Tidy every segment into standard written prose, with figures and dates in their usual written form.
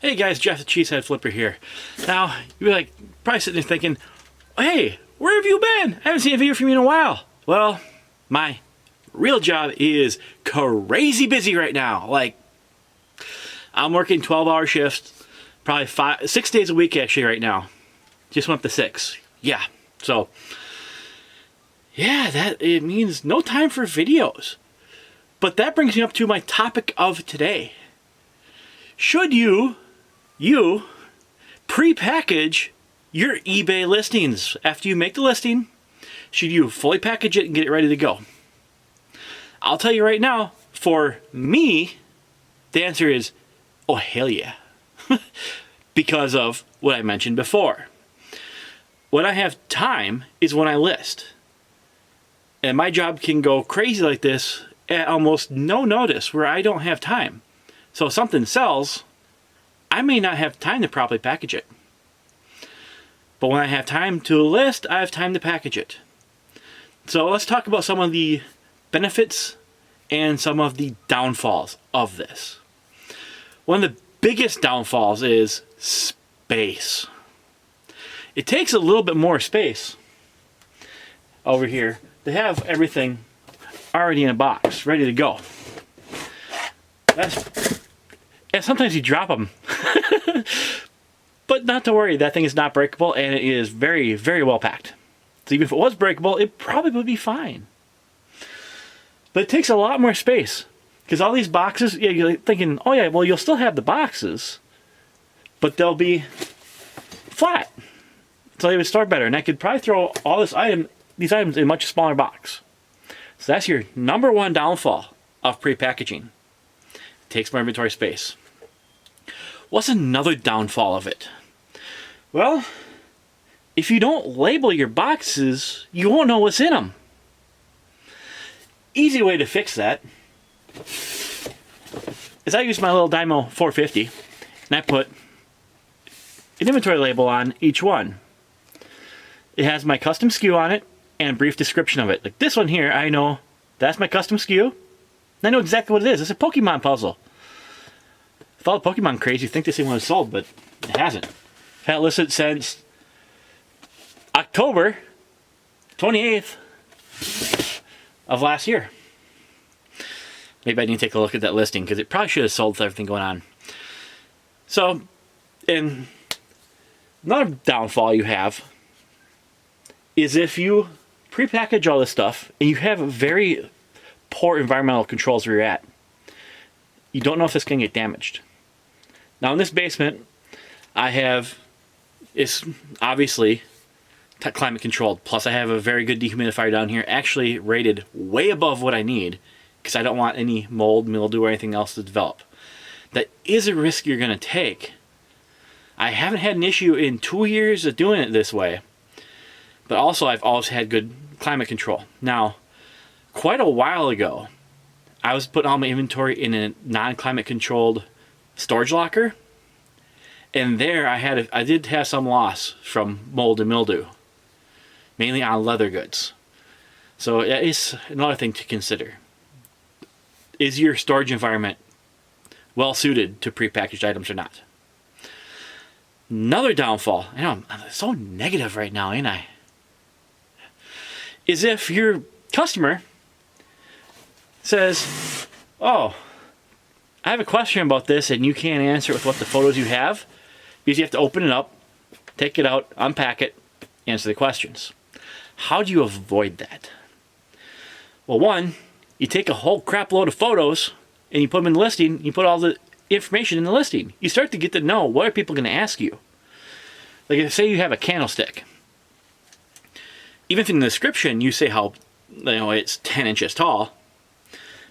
Hey guys, Jeff the Cheesehead Flipper here. Now, you're like probably sitting there thinking, hey, where have you been? I haven't seen a video from you in a while. Well, my real job is crazy busy right now. Like, I'm working 12-hour shifts, probably 6 days a week actually right now. Just went up to 6. Yeah, so, yeah, it means no time for videos. But that brings me up to my topic of today. Should you pre-package your eBay listings? After you make the listing, should you fully package it and get it ready to go? I'll tell you right now, for me, the answer is, oh hell yeah. Because of what I mentioned before. When I have time is when I list. And my job can go crazy like this at almost no notice where I don't have time. So if something sells, I may not have time to properly package it. But when I have time to list, I have time to package it. So let's talk about some of the benefits and some of the downfalls of this. One of the biggest downfalls is space. It takes a little bit more space over here to have everything already in a box, ready to go. And sometimes you drop them. But not to worry, that thing is not breakable and it is very, very well packed. So even if it was breakable, it probably would be fine. But it takes a lot more space. Because all these boxes, yeah, you're thinking, oh yeah, well you'll still have the boxes, but they'll be flat. So they would store better. And I could probably throw all these items in a much smaller box. So that's your number one downfall of pre-packaging. It takes more inventory space. What's another downfall of it? Well, if you don't label your boxes, you won't know what's in them. Easy way to fix that is I use my little Dymo 450 and I put an inventory label on each one. It has my custom SKU on it and a brief description of it. Like this one here, I know that's my custom SKU. I know exactly what it is. It's a Pokemon puzzle. With all the Pokemon craze, you think this thing was sold, but it hasn't. I've had it listed since October 28th of last year. Maybe I need to take a look at that listing because it probably should have sold with everything going on. So, and another downfall you have is if you pre-package all this stuff and you have very poor environmental controls where you're at, you don't know if it's going to get damaged. Now in this basement, it's obviously climate controlled. Plus I have a very good dehumidifier down here, actually rated way above what I need because I don't want any mold, mildew, or anything else to develop. That is a risk you're going to take. I haven't had an issue in 2 years of doing it this way, but also I've always had good climate control. Now, quite a while ago, I was putting all my inventory in a non-climate controlled storage locker, and there I did have some loss from mold and mildew, mainly on leather goods. So that is another thing to consider. Is your storage environment well suited to prepackaged items or not? Another downfall, I know I'm so negative right now, ain't I? Is if your customer says, oh, I have a question about this and you can't answer it with what the photos you have, because you have to open it up, take it out, unpack it, answer the questions. How do you avoid that? Well, one, you take a whole crap load of photos and you put them in the listing, you put all the information in the listing. You start to get to know what are people going to ask you. Like if say you have a candlestick. Even if in the description you say how it's 10 inches tall,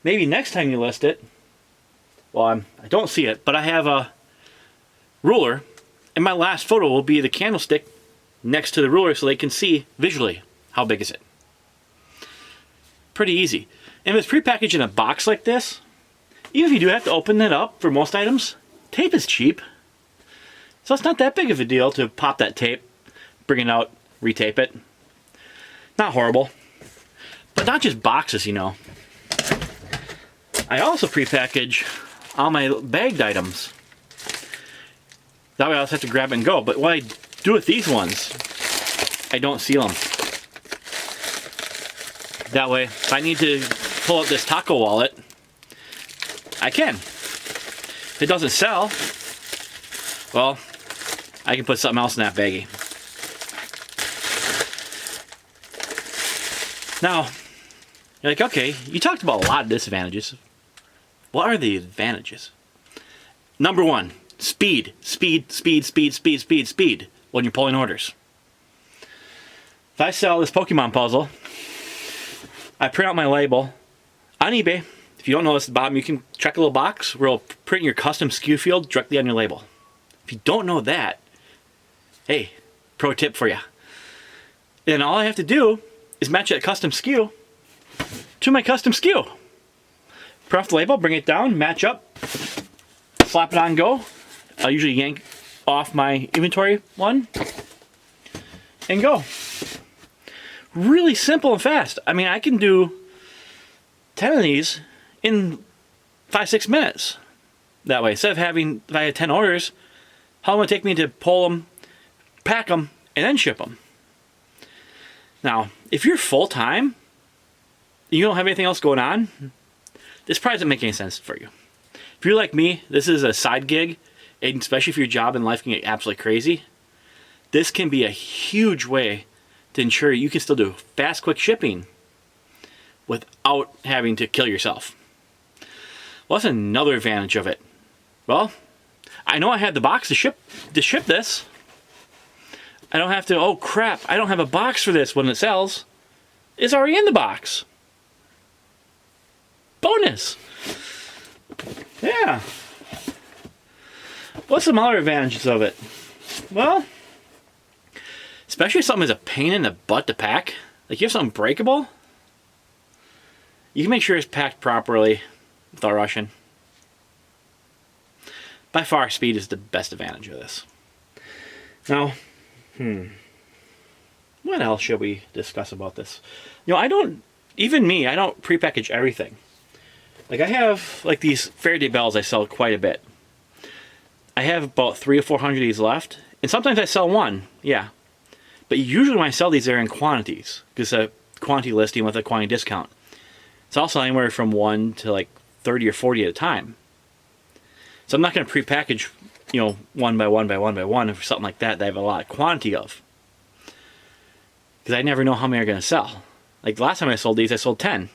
maybe next time you list it, well, I don't see it, but I have a ruler, and my last photo will be the candlestick next to the ruler so they can see visually how big is it. Pretty easy. And if it's prepackaged in a box like this, even if you do have to open it up for most items, tape is cheap. So it's not that big of a deal to pop that tape, bring it out, retape it. Not horrible. But not just boxes, you know. I also prepackage all my bagged items. That way I'll just have to grab it and go. But what I do with these ones, I don't seal them. That way, if I need to pull out this taco wallet, I can. If it doesn't sell, well, I can put something else in that baggie. Now, you're like, okay, you talked about a lot of disadvantages. What are the advantages? Number one, speed. Speed, speed, speed, speed, speed, speed when you're pulling orders. If I sell this Pokemon puzzle, I print out my label on eBay. If you don't know this at the bottom, you can check a little box where it'll print your custom SKU field directly on your label. If you don't know that, hey, pro tip for you. Then all I have to do is match that custom SKU to my custom SKU. Print off the label, bring it down, match up, slap it on, go. I'll usually yank off my inventory one and go. Really simple and fast. I mean, I can do 10 of these in 5-6 minutes. That way, instead of having, if I had 10 orders, how long would it take me to pull them, pack them, and then ship them? Now, if you're full-time, you don't have anything else going on, this probably doesn't make any sense for you. If you're like me, this is a side gig, and especially if your job and life can get absolutely crazy, this can be a huge way to ensure you can still do fast, quick shipping without having to kill yourself. Well, that's another advantage of it. Well, I know I had the box to ship this. I don't have to, oh crap, I don't have a box for this when it sells. It's already in the box. Bonus. Yeah. What's some other advantages of it? Well, especially if something is a pain in the butt to pack, like you have something breakable, you can make sure it's packed properly without rushing. By far, speed is the best advantage of this. Now, what else should we discuss about this? You know, I don't prepackage everything. Like I have like these Faraday bells I sell quite a bit. I have about 300 or 400 of these left, and sometimes I sell one, yeah. But usually when I sell these, they're in quantities, because a quantity listing with a quantity discount. It's also anywhere from 1 to like 30 or 40 at a time. So I'm not going to prepackage, you know, 1 by 1 by 1 by 1 or something like that I have a lot of quantity of. Because I never know how many are going to sell. Like the last time I sold these, I sold 10.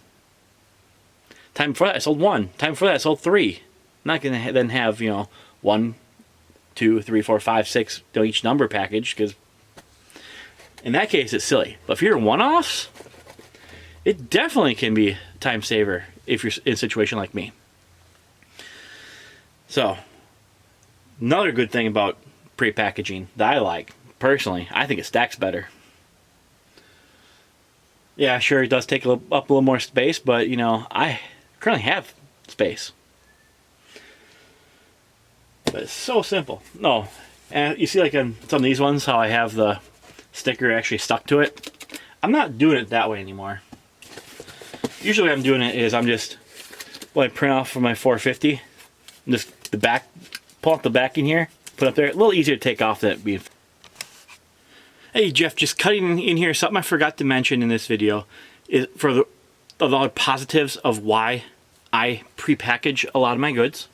Time before that, I sold 1. Time before that, I sold 3. I'm not going to then have, you know, 1, 2, 3, 4, 5, 6, you know, each number package, because in that case, it's silly. But if you're one-offs, it definitely can be a time saver if you're in a situation like me. So, another good thing about prepackaging that I like, personally, I think it stacks better. Yeah, sure, it does take up a little more space, but, you know, I currently have space. But it's so simple. No, and you see like on some of these ones, how I have the sticker actually stuck to it. I'm not doing it that way anymore. Usually what I'm doing it is I'm just, when I print off from my 450, just the back, pull out the backing here, put up there. A little easier to take off than it being. Hey Jeff, just cutting in here, something I forgot to mention in this video is for the other positives of why I prepackage a lot of my goods.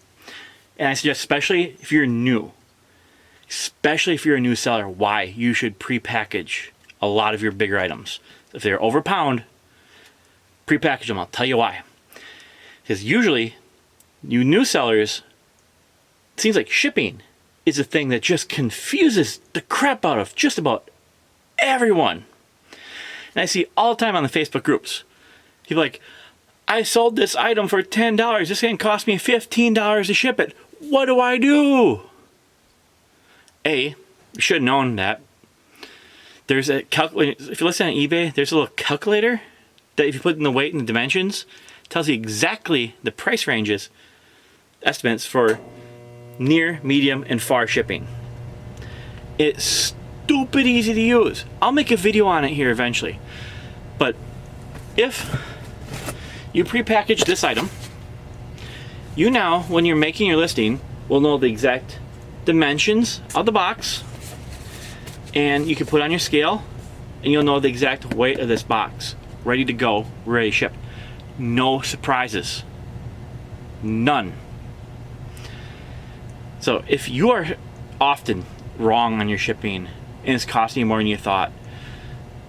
And I suggest, especially if you're new, especially if you're a new seller, why you should prepackage a lot of your bigger items. If they're over a pound, prepackage them. I'll tell you why. Because usually, you new sellers, it seems like shipping is a thing that just confuses the crap out of just about everyone. And I see all the time on the Facebook groups, people like, I sold this item for $10. This thing cost me $15 to ship it. What do I do? You should have known that. There's a calculator. If you listen on eBay, there's a little calculator that if you put in the weight and the dimensions, tells you exactly the price ranges, estimates for near, medium, and far shipping. It's stupid easy to use. I'll make a video on it here eventually. But if you prepackage this item, you now, when you're making your listing, will know the exact dimensions of the box, and you can put it on your scale, and you'll know the exact weight of this box. Ready to go, ready to ship. No surprises. None. So if you are often wrong on your shipping and it's costing you more than you thought,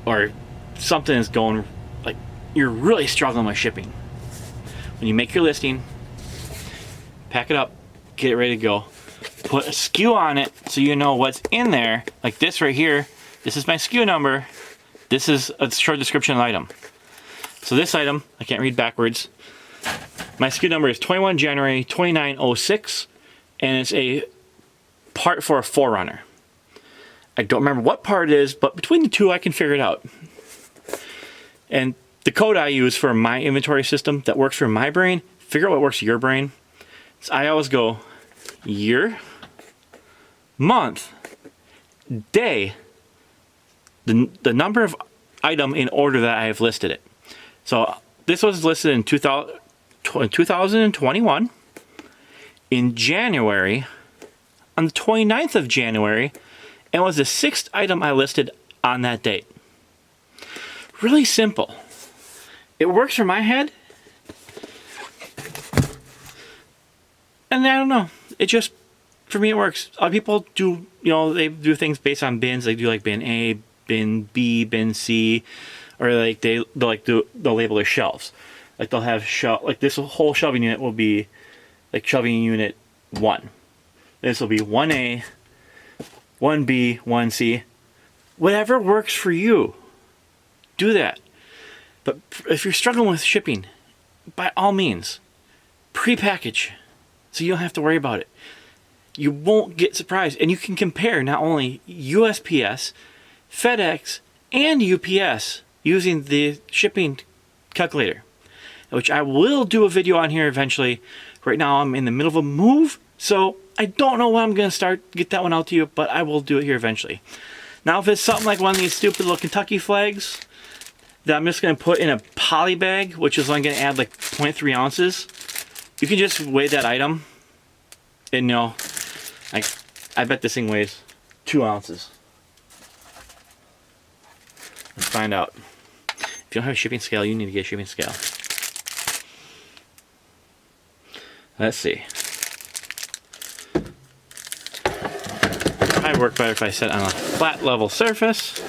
or something is going, like you're really struggling with shipping, when you make your listing, pack it up, get it ready to go, put a SKU on it so you know what's in there. Like this right here, this is my SKU number, this is a short description of the item. So this item, I can't read backwards, my SKU number is 21 January 2906, and it's a part for a 4Runner. I don't remember what part it is, but between the two I can figure it out. And the code I use for my inventory system that works for my brain, figure out what works for your brain. So I always go year, month, day, the number of item in order that I have listed it. So this was listed in 2021. In January, on the 29th of January, and was the 6th item I listed on that date. Really simple. It works for my head. And I don't know. It just, for me, it works. Other people do, they do things based on bins. They do like bin A, bin B, bin C, or like they'll label their shelves. Like they'll have like this whole shelving unit will be like shelving unit 1. This will be 1A, 1B, 1C. Whatever works for you, do that. But if you're struggling with shipping, by all means, pre-package so you don't have to worry about it. You won't get surprised. And you can compare not only USPS, FedEx, and UPS using the shipping calculator, which I will do a video on here eventually. Right now I'm in the middle of a move, so I don't know when I'm going to get that one out to you, but I will do it here eventually. Now if it's something like one of these stupid little Kentucky flags that I'm just going to put in a poly bag, which is only going to add like 0.3 ounces, you can just weigh that item and I bet this thing weighs 2 ounces. Let's find out. If you don't have a shipping scale, you need to get a shipping scale. Let's see. Probably work better if I set on a flat level surface.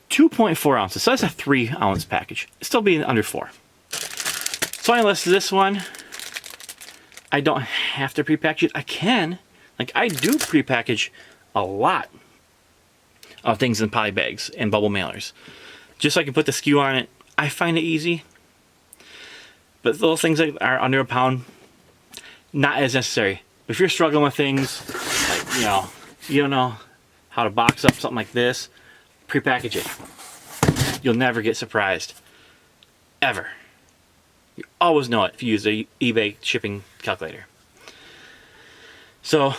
2.4 ounces. So that's a 3 ounce package. It's still being under 4. So I listed this one. I don't have to prepackage it. I can. Like I do prepackage a lot of things in poly bags and bubble mailers. Just so I can put the SKU on it. I find it easy. But little things that are under a pound, not as necessary. If you're struggling with things, like, you don't know how to box up something like this, prepackage it. You'll never get surprised. Ever. You always know it if you use the eBay shipping calculator. So,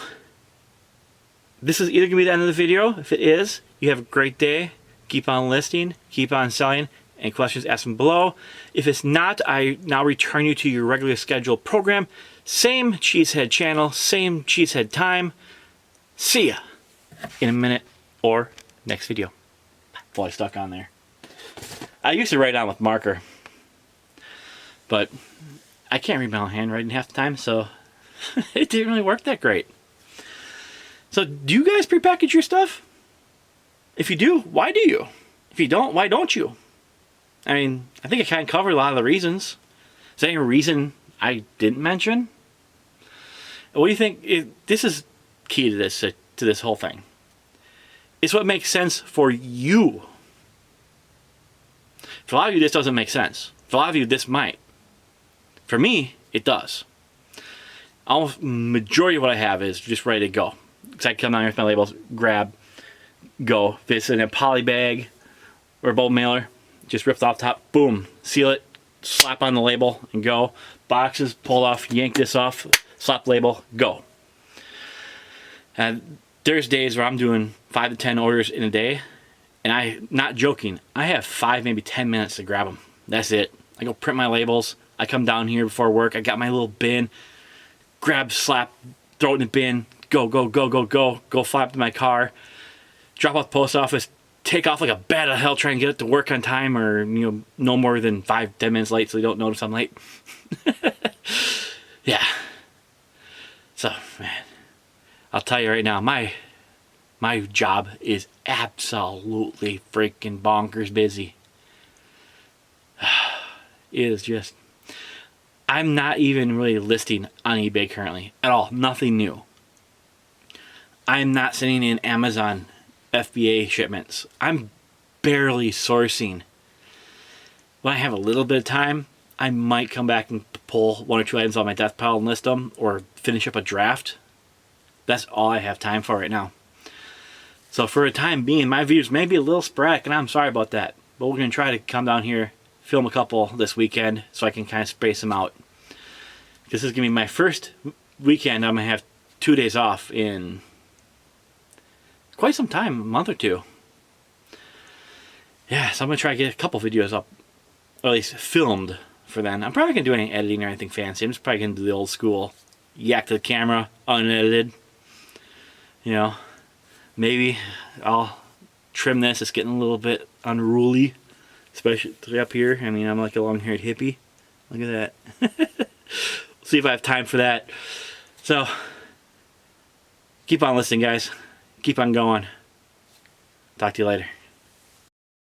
this is either going to be the end of the video. If it is, you have a great day. Keep on listing. Keep on selling. Any questions, ask them below. If it's not, I now return you to your regularly scheduled program. Same Cheesehead channel, same Cheesehead time. See ya in a minute or next video. Boy, stuck on there. I used to write on with marker, but I can't read my own handwriting half the time, so it didn't really work that great. So, do you guys prepackage your stuff? If you do, why do you? If you don't, why don't you? I mean, I think I kind of covered a lot of the reasons. Is there any reason I didn't mention? What do you think? This is key to this whole thing. It's what makes sense for you. For a lot of you, this doesn't make sense. For a lot of you, this might. For me, it does. Almost majority of what I have is just ready to go. Because I come down here with my labels, grab, go. If it's in a poly bag or a bulb mailer, just rip the top, boom, seal it, slap on the label, and go. Boxes, pull off, yank this off, slap label, go. And there's days where I'm doing 5 to 10 orders in a day, and not joking, I have 5, maybe 10 minutes to grab them. That's it. I go print my labels. I come down here before work. I got my little bin. grab, slap, throw it in the bin, go fly up to my car, drop off the post office, take off like a bat out of hell, try and get it to work on time, or no more than 5-10 minutes late so they don't notice I'm late. Yeah. So, man, I'll tell you right now, my job is absolutely freaking bonkers busy. It is just, I'm not even really listing on eBay currently at all. Nothing new. I'm not sending in Amazon FBA shipments. I'm barely sourcing. When I have a little bit of time, I might come back and pull 1 or 2 items on my death pile and list them, or finish up a draft. That's all I have time for right now. So for a time being, my views may be a little sporadic, and I'm sorry about that. But we're going to try to come down here, film a couple this weekend, so I can kind of space them out. This is going to be my first weekend. I'm going to have 2 days off in quite some time, a month or two. Yeah, so I'm going to try to get a couple videos up, or at least filmed for then. I'm probably going to do any editing or anything fancy. I'm just probably going to do the old school yak to the camera, unedited. Maybe I'll trim this. It's getting a little bit unruly, especially up here. I mean, I'm like a long-haired hippie. Look at that. See if I have time for that. So, keep on listening, guys. Keep on going. Talk to you later.